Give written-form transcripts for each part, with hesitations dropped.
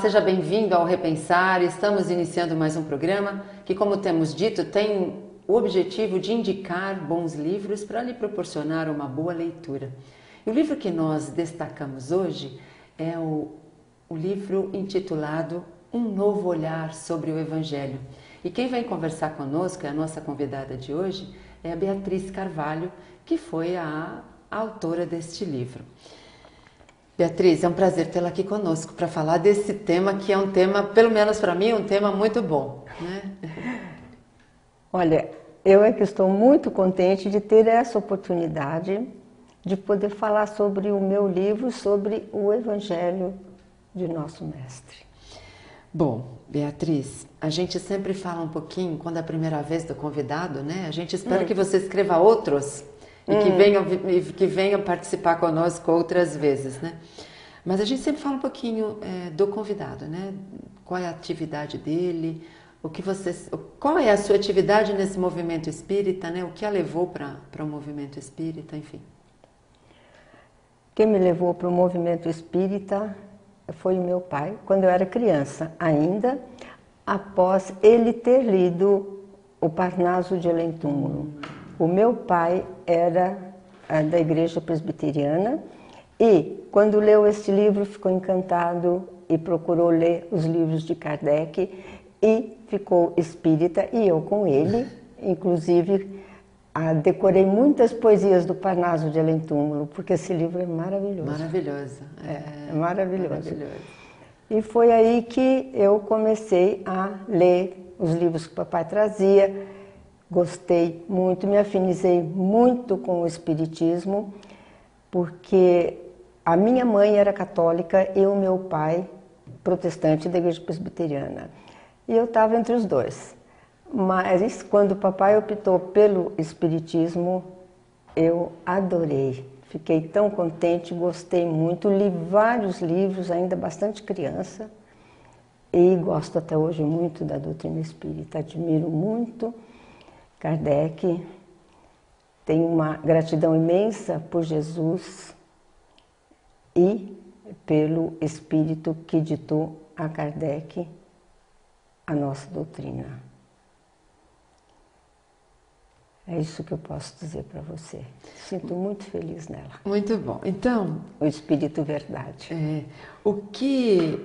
seja bem-vindo ao Repensar. Estamos iniciando mais um programa que, como temos dito, tem o objetivo de indicar bons livros para lhe proporcionar uma boa leitura. E o livro que nós destacamos hoje é o livro intitulado Um Novo Olhar sobre o Evangelho. E quem vem conversar conosco, a nossa convidada de hoje, é a Beatriz Carvalho, que foi a autora deste livro. Beatriz, é um prazer tê-la aqui conosco para falar desse tema que é um tema, pelo menos para mim, um tema muito bom, né? Olha, eu é que estou muito contente de ter essa oportunidade de poder falar sobre o meu livro, sobre o Evangelho de nosso Mestre. Bom, Beatriz, a gente sempre fala um pouquinho, quando é a primeira vez do convidado, né? A gente espera que você escreva outros e que venham participar conosco outras vezes, né? Mas a gente sempre fala um pouquinho do convidado, né? Qual é a atividade dele, qual é a sua atividade nesse movimento espírita, né? O que a levou para o movimento espírita, enfim. Quem me levou para o movimento espírita foi o meu pai, quando eu era criança ainda, após ele ter lido o Parnaso de Além Túmulo. O meu pai era da igreja presbiteriana e, quando leu este livro, ficou encantado e procurou ler os livros de Kardec e ficou espírita, e eu com ele. Inclusive, decorei muitas poesias do Parnaso de Além Túmulo, porque esse livro é maravilhoso. Maravilhoso. É maravilhoso. Maravilhoso. E foi aí que eu comecei a ler os livros que o papai trazia. Gostei muito, me afinizei muito com o espiritismo, porque a minha mãe era católica e o meu pai protestante da igreja presbiteriana. E eu estava entre os dois. Mas quando o papai optou pelo espiritismo, eu adorei. Fiquei tão contente, gostei muito, li vários livros, ainda bastante criança, e gosto até hoje muito da doutrina espírita, admiro muito Kardec, tenho uma gratidão imensa por Jesus e pelo Espírito que ditou a Kardec a nossa doutrina. É isso que eu posso dizer para você. Sinto muito feliz nela. Muito bom. Então, o Espírito Verdade. O que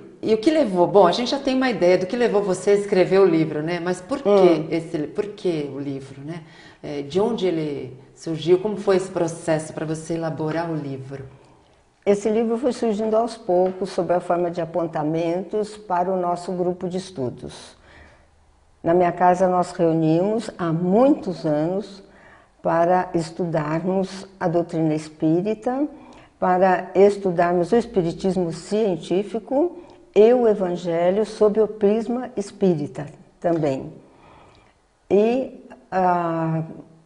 levou? Bom, a gente já tem uma ideia do que levou você a escrever o livro, né? Mas por que o livro, né? De onde ele surgiu? Como foi esse processo para você elaborar o livro? Esse livro foi surgindo aos poucos, sob a forma de apontamentos para o nosso grupo de estudos. Na minha casa nós reunimos há muitos anos para estudarmos a doutrina espírita, para estudarmos o espiritismo científico e o evangelho sob o prisma espírita também. E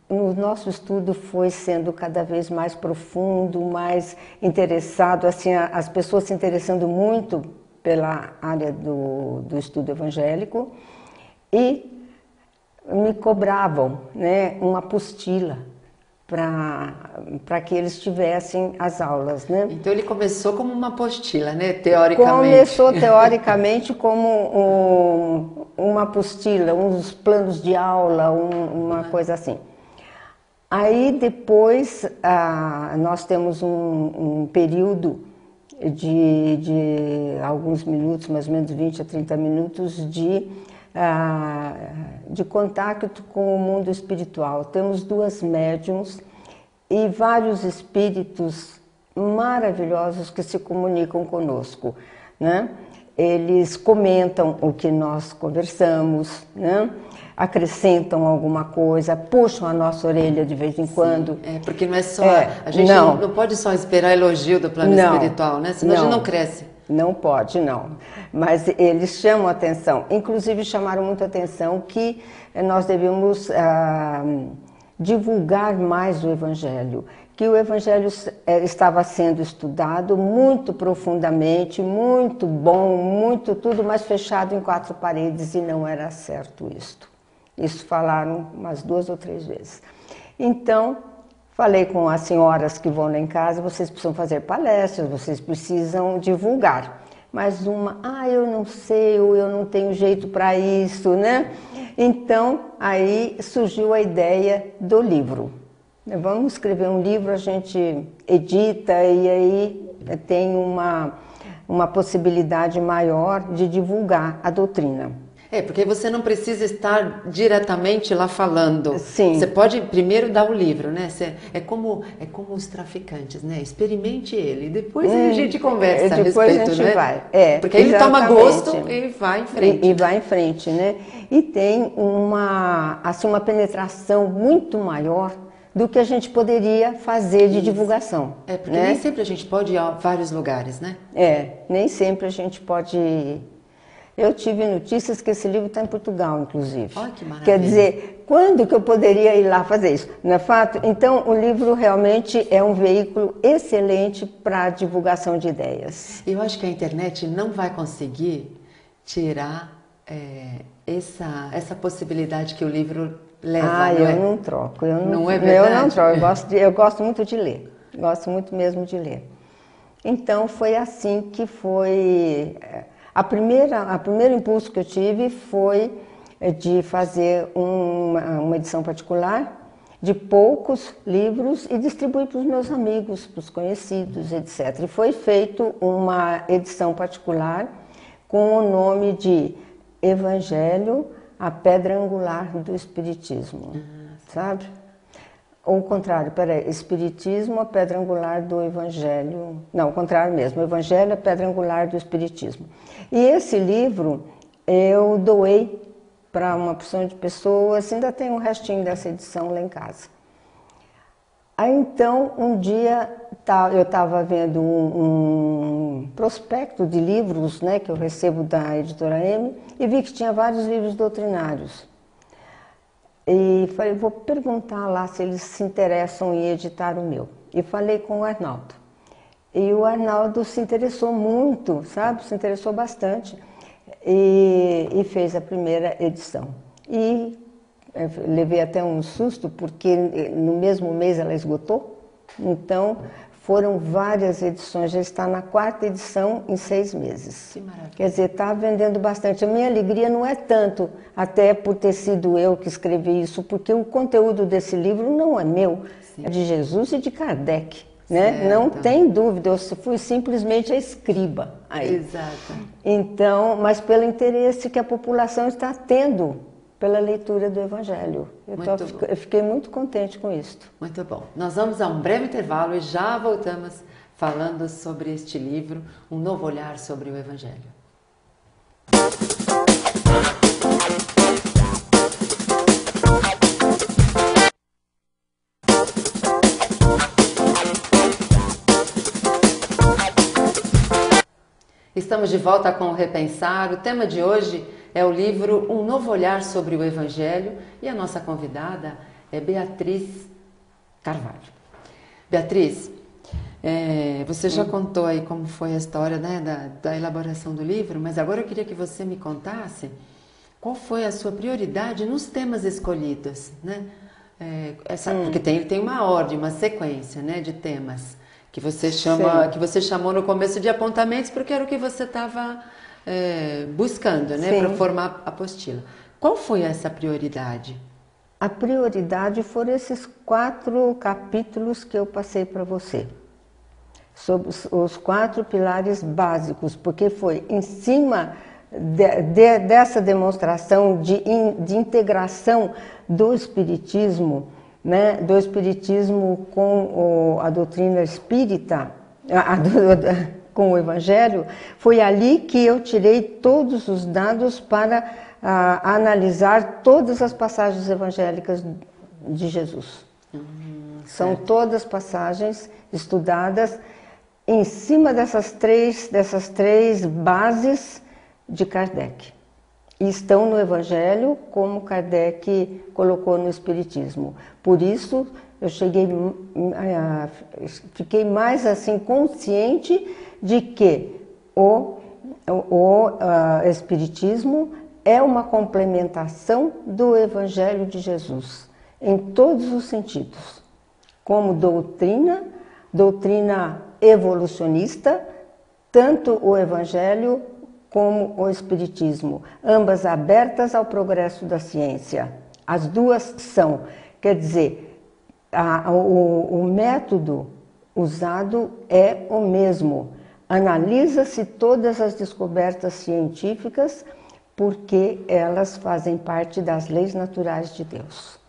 o nosso estudo foi sendo cada vez mais profundo, mais interessado, assim, as pessoas se interessando muito pela área do estudo evangélico, e me cobravam, né, uma apostila para que eles tivessem as aulas, né? Então ele começou como uma apostila, né, teoricamente. Começou teoricamente como uma apostila, uns planos de aula, uma coisa assim. Aí depois nós temos um período de alguns minutos, mais ou menos 20 a 30 minutos de contato com o mundo espiritual. Temos duas médiums e vários espíritos maravilhosos que se comunicam conosco, né? Eles comentam o que nós conversamos, né? Acrescentam alguma coisa, puxam a nossa orelha de vez em quando. Porque não é só... a gente não pode só esperar elogio do plano espiritual, né? Senão a gente não cresce. Não pode, não. Mas eles chamam a atenção. Inclusive chamaram muito a atenção que nós devemos divulgar mais o Evangelho. Que o Evangelho estava sendo estudado muito profundamente, muito bom, muito tudo, mas fechado em quatro paredes, e não era certo isto. Isso falaram umas 2 ou 3 vezes. Então, falei com as senhoras que vão lá em casa, vocês precisam fazer palestras, vocês precisam divulgar. mais uma, eu não sei, ou eu não tenho jeito para isso, né? Então, aí surgiu a ideia do livro. Vamos escrever um livro, a gente edita e aí tem uma possibilidade maior de divulgar a doutrina. Porque você não precisa estar diretamente lá falando. Sim. Você pode primeiro dar o livro, né? É como os traficantes, né? Experimente ele, depois a gente conversa a respeito, a gente né? vai. Porque aí ele toma gosto e vai em frente. E vai em frente, né? E tem uma penetração muito maior do que a gente poderia fazer de divulgação. Porque nem sempre a gente pode ir a vários lugares, né? Nem sempre a gente pode ir. Eu tive notícias que esse livro está em Portugal, inclusive. Olha que maravilha. Quer dizer, quando que eu poderia ir lá fazer isso? Não é fato? Então, o livro realmente é um veículo excelente para divulgação de ideias. Eu acho que a internet não vai conseguir tirar essa possibilidade que o livro leva, eu não troco. Não é verdade? Eu não troco. Eu gosto muito de ler. Gosto muito mesmo de ler. Então, foi assim que foi... O primeiro impulso que eu tive foi de fazer uma edição particular de poucos livros e distribuir para os meus amigos, para os conhecidos, etc. E foi feito uma edição particular com o nome de Evangelho, a Pedra Angular do Espiritismo, sabe? Ou o contrário, Espiritismo, a Pedra Angular do Evangelho. Não, o contrário mesmo, Evangelho, a Pedra Angular do Espiritismo. E esse livro eu doei para uma porção de pessoas, ainda tem um restinho dessa edição lá em casa. Aí então, um dia eu estava vendo um prospecto de livros, né, que eu recebo da Editora M, e vi que tinha vários livros doutrinários. E falei, vou perguntar lá se eles se interessam em editar o meu. E falei com o Arnaldo. E o Arnaldo se interessou muito, sabe? Se interessou bastante. E fez a primeira edição. E levei até um susto, porque no mesmo mês ela esgotou. Então, foram várias edições. Já está na 4ª edição em 6 meses. Que maravilha. Quer dizer, está vendendo bastante. A minha alegria não é tanto, até por ter sido eu que escrevi isso, porque o conteúdo desse livro não é meu, é de Jesus e de Kardec. Né? Não tem dúvida, eu fui simplesmente a escriba aí. Exato. Então, mas pelo interesse que a população está tendo pela leitura do Evangelho. Eu fiquei muito contente com isso. Muito bom. Nós vamos a um breve intervalo e já voltamos falando sobre este livro, Um Novo Olhar sobre o Evangelho. Estamos de volta com o Repensar. O tema de hoje é o livro Um Novo Olhar sobre o Evangelho e a nossa convidada é Beatriz Carvalho. Beatriz, você já contou aí como foi a história, né, da elaboração do livro, mas agora eu queria que você me contasse qual foi a sua prioridade nos temas escolhidos, né? Porque tem uma ordem, uma sequência, né, de temas que você chamou no começo de apontamentos, porque era o que você estava buscando, né, para formar a apostila. Qual foi essa prioridade? A prioridade foram esses 4 capítulos que eu passei para você, sobre os 4 pilares básicos, porque foi em cima dessa demonstração de integração do Espiritismo, né, do Espiritismo com a doutrina espírita, com o Evangelho, foi ali que eu tirei todos os dados para analisar todas as passagens evangélicas de Jesus. São todas passagens estudadas em cima dessas três bases de Kardec. E estão no Evangelho, como Kardec colocou no Espiritismo. Por isso, eu fiquei mais assim consciente de que o Espiritismo é uma complementação do Evangelho de Jesus, em todos os sentidos. Como doutrina evolucionista, tanto o Evangelho como o Espiritismo, ambas abertas ao progresso da ciência. As duas são, quer dizer, o método usado é o mesmo. Analisa-se todas as descobertas científicas porque elas fazem parte das leis naturais de Deus.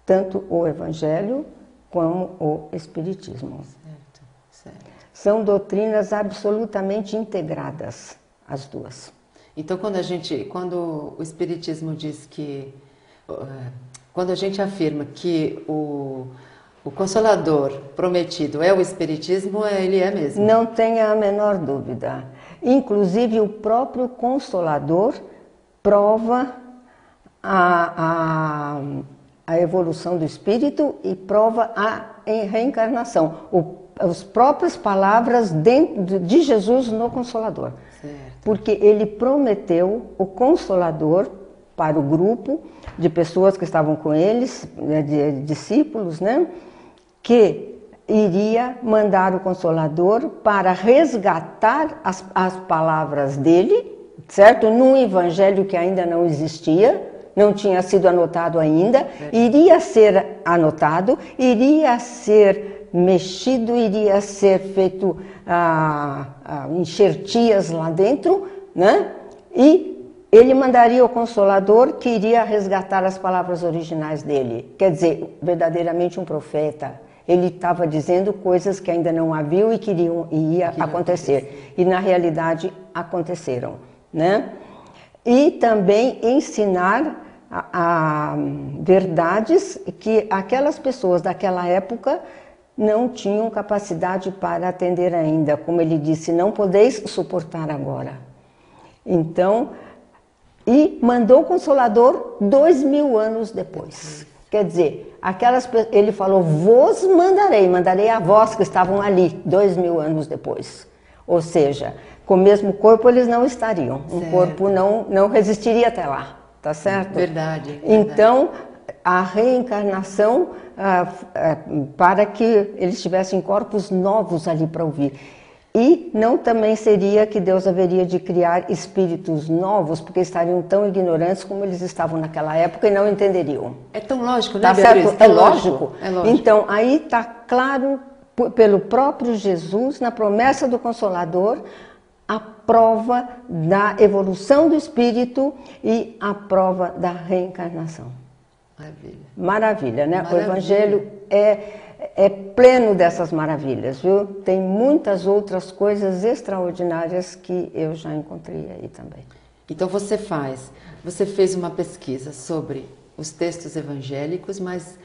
Tanto o Evangelho como o Espiritismo. Certo, certo. São doutrinas absolutamente integradas, as duas. Então, quando o Espiritismo diz que, quando a gente afirma que o Consolador prometido é o Espiritismo, ele é mesmo? Não tenha a menor dúvida. Inclusive, o próprio Consolador prova a evolução do espírito e prova a reencarnação. As próprias palavras de Jesus no Consolador. Certo. Porque ele prometeu o Consolador para o grupo de pessoas que estavam com eles, de discípulos, né? Que iria mandar o Consolador para resgatar as palavras dele, certo? Num evangelho que ainda não existia, não tinha sido anotado ainda, iria ser anotado, iria ser mexido, iria ser feito enxertias lá dentro, né? E ele mandaria o Consolador que iria resgatar as palavras originais dele. Quer dizer, verdadeiramente um profeta. Ele estava dizendo coisas que ainda não haviam e que ia acontecer. E na realidade aconteceram, né? E também ensinar verdades que aquelas pessoas daquela época não tinham capacidade para atender ainda. Como ele disse, não podeis suportar agora. Então, e mandou o Consolador 2000 anos depois. Quer dizer, ele falou, vos mandarei a vós que estavam ali 2000 anos depois. Ou seja, com o mesmo corpo eles não estariam. Certo. Um corpo não resistiria até lá, tá certo? Verdade. Então, a reencarnação para que eles tivessem corpos novos ali para ouvir. E não também seria que Deus haveria de criar espíritos novos, porque estariam tão ignorantes como eles estavam naquela época e não entenderiam. É tão lógico, né, tá Beatriz? certo? É lógico. É lógico. Então, aí está claro, pelo próprio Jesus, na promessa do Consolador, a prova da evolução do espírito e a prova da reencarnação. Maravilha. Maravilha, né? Maravilha. O Evangelho é pleno dessas maravilhas, viu? Tem muitas outras coisas extraordinárias que eu já encontrei aí também. Então você fez uma pesquisa sobre os textos evangélicos, mas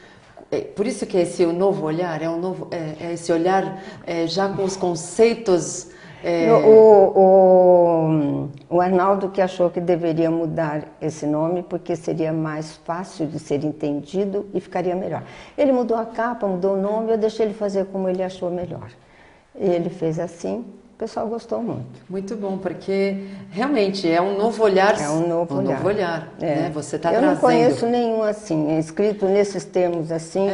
por isso que esse novo olhar é esse olhar já com os conceitos. O Arnaldo que achou que deveria mudar esse nome porque seria mais fácil de ser entendido e ficaria melhor. Ele mudou a capa, mudou o nome, eu deixei ele fazer como ele achou melhor. Ele fez assim, o pessoal gostou muito. Muito bom, porque realmente é um novo olhar. É um novo olhar. Né? Você está trazendo. Eu não conheço nenhum assim, escrito nesses termos assim.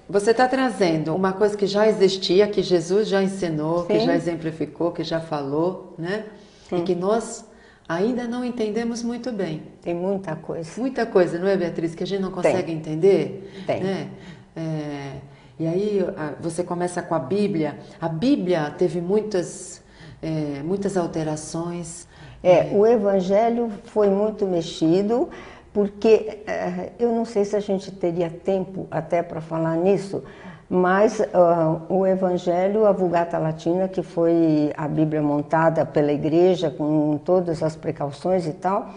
Você está trazendo uma coisa que já existia, que Jesus já ensinou, Sim. que já exemplificou, que já falou, né? Sim. E que nós ainda não entendemos muito bem. Tem muita coisa. Muita coisa, não é, Beatriz? Que a gente não consegue entender. Tem. Né? E aí você começa com a Bíblia. A Bíblia teve muitas alterações. O Evangelho foi muito mexido. Porque eu não sei se a gente teria tempo até para falar nisso, mas o Evangelho, a Vulgata Latina, que foi a Bíblia montada pela Igreja com todas as precauções e tal,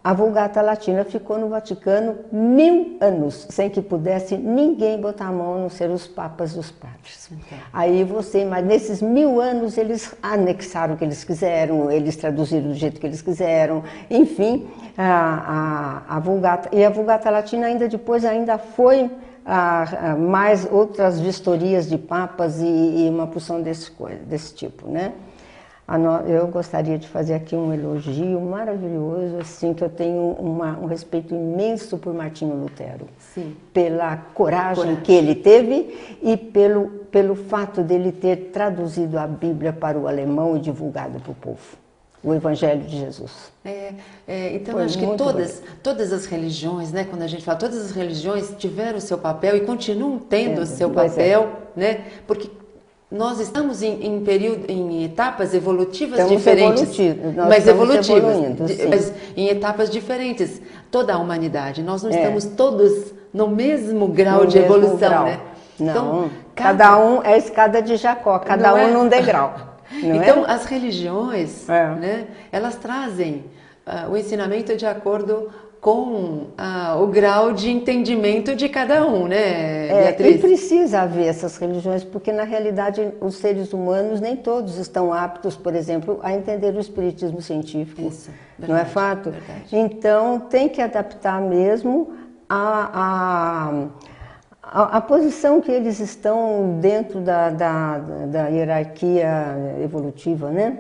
a Vulgata Latina ficou no Vaticano 1000 anos, sem que pudesse ninguém botar a mão a não ser os papas e os padres. Okay. Aí mas nesses 1000 anos eles anexaram o que eles quiseram, eles traduziram do jeito que eles quiseram, enfim, a Vulgata Latina ainda foi mais outras vistorias de papas e uma porção desse tipo, né? Eu gostaria de fazer aqui um elogio maravilhoso, assim, que eu tenho um respeito imenso por Martinho Lutero. Sim. Pela coragem que ele teve e pelo fato dele ter traduzido a Bíblia para o alemão e divulgado para o povo. O Evangelho de Jesus. Então, acho que todas as religiões, né, quando a gente fala, todas as religiões tiveram o seu papel e continuam tendo o seu papel, né, porque nós estamos em etapas evolutivas diferentes, mas em etapas diferentes. Toda a humanidade, nós não estamos todos no mesmo grau de evolução, né? Não, então, cada um é a escada de Jacó, cada um num degrau. Então, as religiões, né, elas trazem o ensinamento de acordo com o grau de entendimento de cada um, né, Beatriz? E precisa haver essas religiões, porque na realidade os seres humanos nem todos estão aptos, por exemplo, a entender o espiritismo científico. Isso, verdade, não é fato? Verdade. Então tem que adaptar mesmo a posição que eles estão dentro da hierarquia evolutiva, né?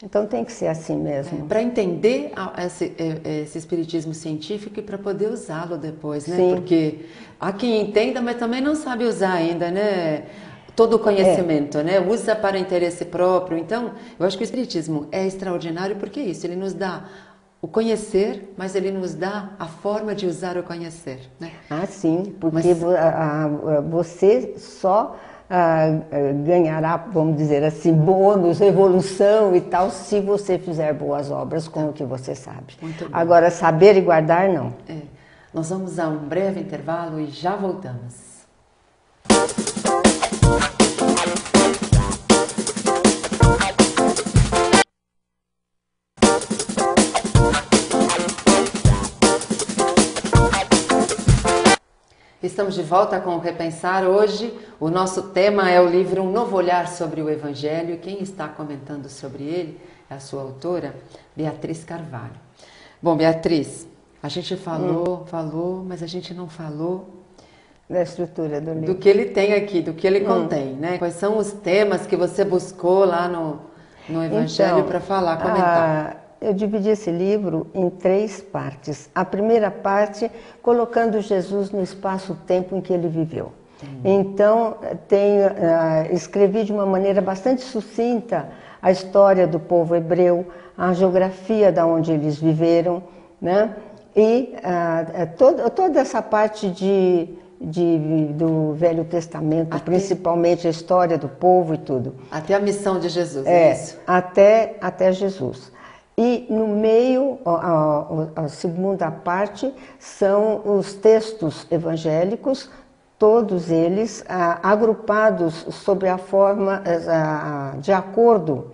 Então tem que ser assim mesmo. Para entender esse espiritismo científico e para poder usá-lo depois, né? Sim. Porque há quem entenda, mas também não sabe usar ainda, né? Todo o conhecimento, né? Usa para interesse próprio. Então, eu acho que o espiritismo é extraordinário porque é isso, ele nos dá o conhecer, mas ele nos dá a forma de usar o conhecer, né? Sim, porque você só ganhará, vamos dizer assim, bônus, evolução e tal, se você fizer boas obras com o que você sabe. Muito bom. Agora, saber e guardar, não. Nós vamos a um breve intervalo e já voltamos. Estamos de volta com o Repensar. Hoje o nosso tema é o livro Um Novo Olhar sobre o Evangelho. Quem está comentando sobre ele é a sua autora, Beatriz Carvalho. Bom, Beatriz, a gente falou, mas a gente não falou da estrutura do livro. Do que ele tem aqui, do que ele contém, né? Quais são os temas que você buscou lá no Evangelho para falar, comentar? Eu dividi esse livro em 3 partes. A primeira parte, colocando Jesus no espaço-tempo em que ele viveu. Então, escrevi de uma maneira bastante sucinta a história do povo hebreu, a geografia da onde eles viveram, né? E toda essa parte do Velho Testamento, principalmente a história do povo e tudo. Até a missão de Jesus, é isso? Até Jesus. E no meio, a segunda parte, são os textos evangélicos, todos eles agrupados sob a forma, de acordo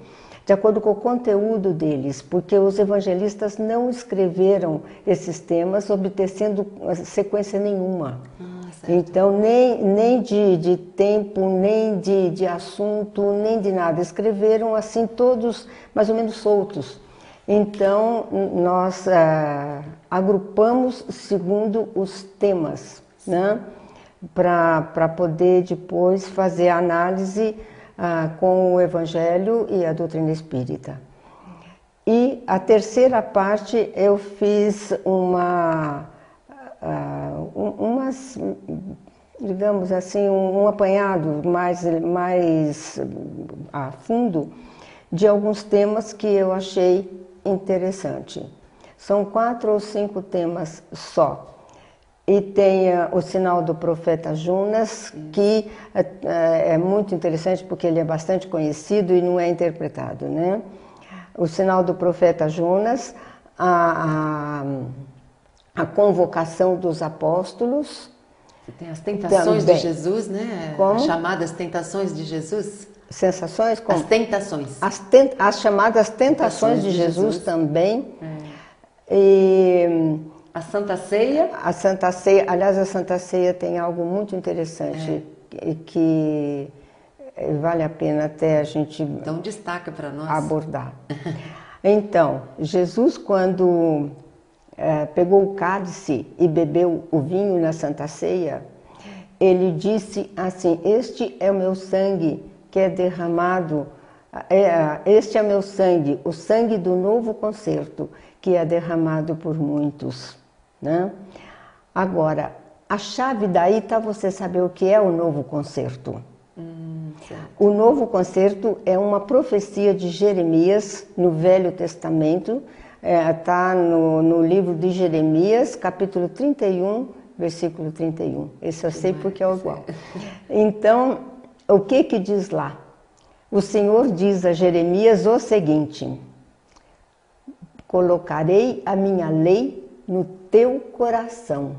com o conteúdo deles, porque os evangelistas não escreveram esses temas obtecendo sequência nenhuma. Então, nem de tempo, nem de assunto, nem de nada. Escreveram assim todos mais ou menos soltos. Então, nós agrupamos segundo os temas, né? Para poder depois fazer a análise com o Evangelho e a doutrina espírita. E a terceira parte eu fiz digamos assim, um apanhado mais a fundo de alguns temas que eu achei interessante. São 4 ou 5 temas só. E tem o sinal do profeta Jonas, que é muito interessante porque ele é bastante conhecido e não é interpretado, né? O sinal do profeta Jonas, a convocação dos apóstolos. Tem as tentações de Jesus, né? Como? As chamadas tentações de Jesus. Sensações? Como? As tentações. As chamadas tentações de Jesus também. E a Santa Ceia. A Santa Ceia, aliás, a Santa Ceia tem algo muito interessante que vale a pena até a gente então, destaca para nós. Abordar. Então, Jesus, quando pegou o cálice e bebeu o vinho na Santa Ceia, ele disse assim: este é o meu sangue que é derramado Este é meu sangue, o sangue do novo concerto, que é derramado por muitos. Né? Agora, a chave daí está você saber o que é o novo concerto. O novo concerto é uma profecia de Jeremias no Velho Testamento, está no livro de Jeremias, capítulo 31, versículo 31. Esse eu sei porque é igual. Então, o que diz lá? O Senhor diz a Jeremias o seguinte: colocarei a minha lei no teu coração.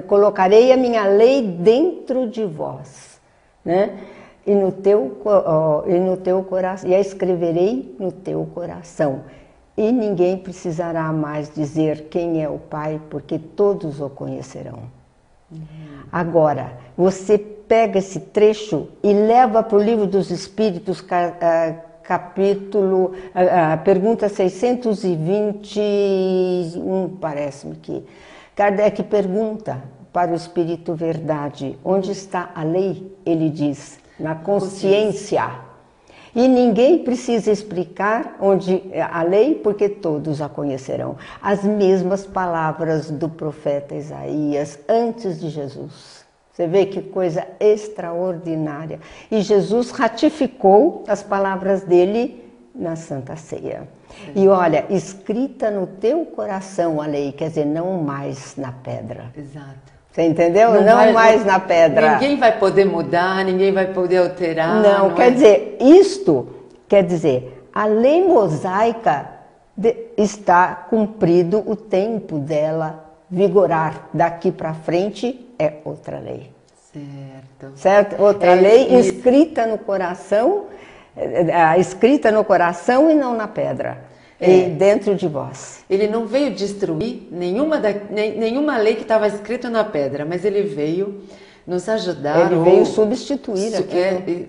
Colocarei a minha lei dentro de vós, né? E no teu coração, e a escreverei no teu coração. E ninguém precisará mais dizer quem é o Pai, porque todos o conhecerão. Agora, você pega esse trecho e leva para o Livro dos Espíritos, capítulo, pergunta 621, parece-me que Kardec pergunta para o Espírito Verdade, onde está a lei? Ele diz, na consciência. E ninguém precisa explicar onde a lei, porque todos a conhecerão. As mesmas palavras do profeta Isaías antes de Jesus. Você vê que coisa extraordinária. E Jesus ratificou as palavras dele na Santa Ceia. E olha, escrita no teu coração a lei, quer dizer, não mais na pedra. Exato. Você entendeu? Não mais na pedra. Ninguém vai poder mudar, ninguém vai poder alterar. Não, quer dizer, quer dizer, a lei mosaica está cumprido o tempo dela vigorar. Daqui para frente é outra lei. Certo? Outra lei escrita no coração, e não na pedra. E dentro de vós. Ele não veio destruir nenhuma lei que estava escrita na pedra, mas ele veio nos ajudar. Ele veio substituir.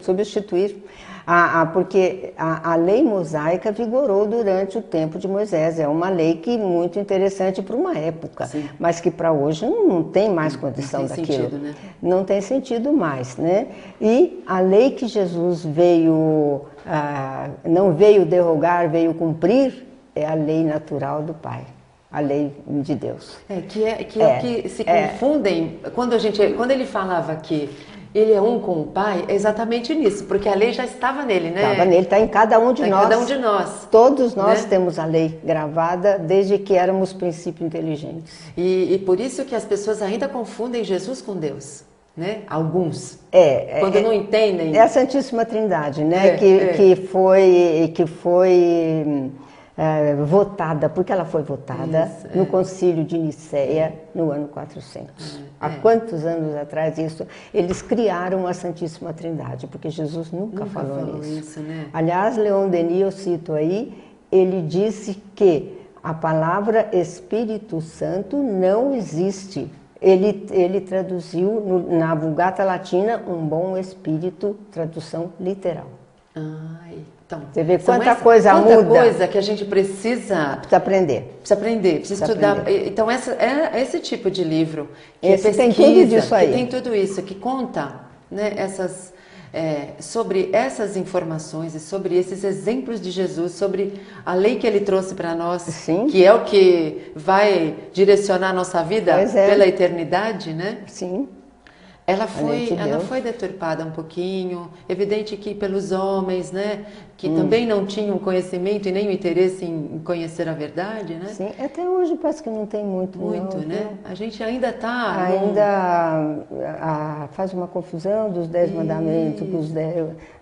Substituir. Porque a lei mosaica vigorou durante o tempo de Moisés. É uma lei que muito interessante para uma época, sim, mas que para hoje não tem mais condição daquilo. Sentido, né? Não tem sentido mais, né? E a lei que Jesus veio, não veio derrogar, veio cumprir, é a lei natural do Pai. A lei de Deus. Que se confundem. Quando ele falava que ele é um com o Pai, é exatamente nisso, porque a lei já estava nele, né? Estava nele, está em cada um de nós. Cada um de nós. Todos nós, né, temos a lei gravada desde que éramos princípios inteligentes. E por isso que as pessoas ainda confundem Jesus com Deus, né? Alguns. Quando não entendem. É a Santíssima Trindade, né? Que foi votada, porque ela foi votada no Concílio de Nicéia no ano 400. Há quantos anos atrás isso? Eles criaram a Santíssima Trindade, porque Jesus nunca falou isso. Né? Aliás, Leon Denis, eu cito aí, ele disse que a palavra Espírito Santo não existe. Ele traduziu na Vulgata Latina um bom espírito, tradução literal. Então, você vê quanta coisa muda. Quanta coisa que a gente precisa aprender. Precisa estudar. Aprender. Então, esse tipo de livro que pesquisa, tem tudo disso aí. Que tem tudo isso, que conta, né, sobre essas informações e sobre esses exemplos de Jesus, sobre a lei que ele trouxe para nós, sim, que é o que vai direcionar a nossa vida pela eternidade, né? Sim. Ela foi deturpada um pouquinho, evidente que pelos homens, né, que também não tinham conhecimento e nem o interesse em conhecer a verdade, né? Sim, até hoje parece que não tem muito, né? A gente ainda está... faz uma confusão dos 10 mandamentos,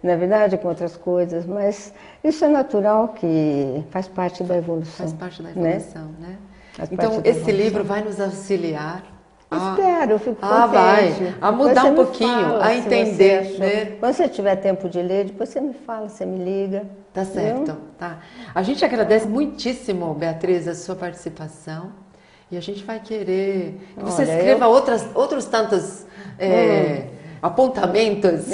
na verdade com outras coisas, mas isso é natural, que faz parte da evolução. Faz parte da evolução, né? Então, esse livro vai nos auxiliar. Espero, fico contente. Vai. A mudar um pouquinho, a entender, né? Quando você tiver tempo de ler, depois você me fala, você me liga. Tá certo, tá. A gente agradece muitíssimo, Beatriz, a sua participação. E a gente vai querer que você escreva outros tantos apontamentos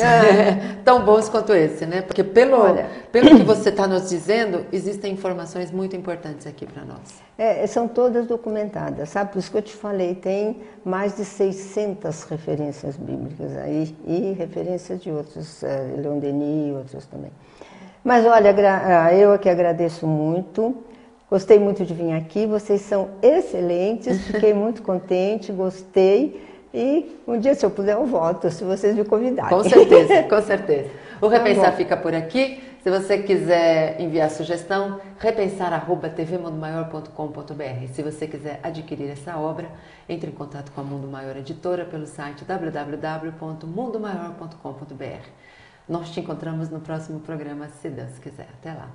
tão bons quanto esse, né? Porque pelo que você está nos dizendo, existem informações muito importantes aqui para nós. São todas documentadas, sabe? Por isso que eu te falei, tem mais de 600 referências bíblicas aí e referências de outros, Leon Denis e outros também. Mas olha, eu aqui agradeço muito, gostei muito de vir aqui, vocês são excelentes, fiquei muito contente, gostei. E um dia, se eu puder, eu volto, se vocês me convidarem. Com certeza, com certeza. O Repensar fica por aqui. Se você quiser enviar sugestão, repensar@tvmundomaior.com.br. Se você quiser adquirir essa obra, entre em contato com a Mundo Maior Editora pelo site www.mundomaior.com.br. Nós te encontramos no próximo programa, se Deus quiser. Até lá.